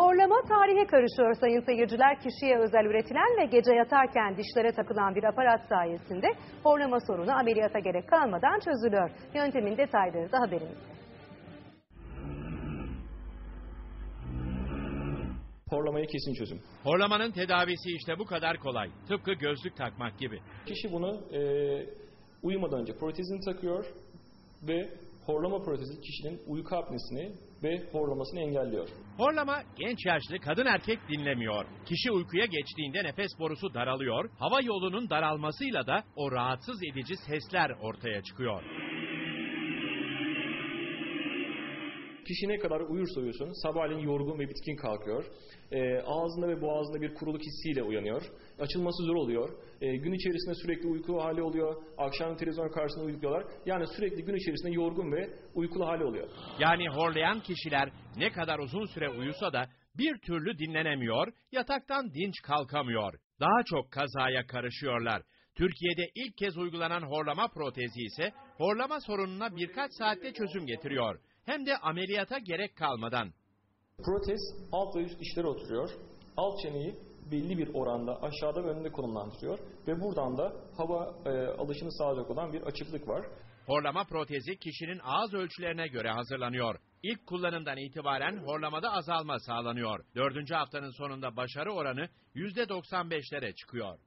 Horlama tarihe karışıyor sayın seyirciler. Kişiye özel üretilen ve gece yatarken dişlere takılan bir aparat sayesinde horlama sorunu ameliyata gerek kalmadan çözülüyor. Yöntemin detayları da haberimizde. Horlamaya kesin çözüm. Horlamanın tedavisi işte bu kadar kolay. Tıpkı gözlük takmak gibi. Kişi bunu uyumadan önce protezini takıyor ve horlama protezi kişinin uyku apnesini ve horlamasını engelliyor. Horlama genç yaşlı kadın erkek dinlemiyor. Kişi uykuya geçtiğinde nefes borusu daralıyor, hava yolunun daralmasıyla da o rahatsız edici sesler ortaya çıkıyor. Kişi ne kadar uyursa uyusun sabahleyin yorgun ve bitkin kalkıyor. Ağzında ve boğazında bir kuruluk hissiyle uyanıyor. Açılması zor oluyor. Gün içerisinde sürekli uyku hali oluyor. Akşam televizyon karşısında uyuyorlar. Yani sürekli gün içerisinde yorgun ve uykulu hali oluyor. Yani horlayan kişiler ne kadar uzun süre uyusa da bir türlü dinlenemiyor, yataktan dinç kalkamıyor. Daha çok kazaya karışıyorlar. Türkiye'de ilk kez uygulanan horlama protezi ise horlama sorununa birkaç saatte çözüm getiriyor. Hem de ameliyata gerek kalmadan. Protez alt ve üst dişlere oturuyor. Alt çeneyi belli bir oranda aşağıda ve önünde konumlandırıyor. Ve buradan da hava alışını sağlayacak olan bir açıklık var. Horlama protezi kişinin ağız ölçülerine göre hazırlanıyor. İlk kullanımdan itibaren horlamada azalma sağlanıyor. 4. haftanın sonunda başarı oranı %95'lere çıkıyor.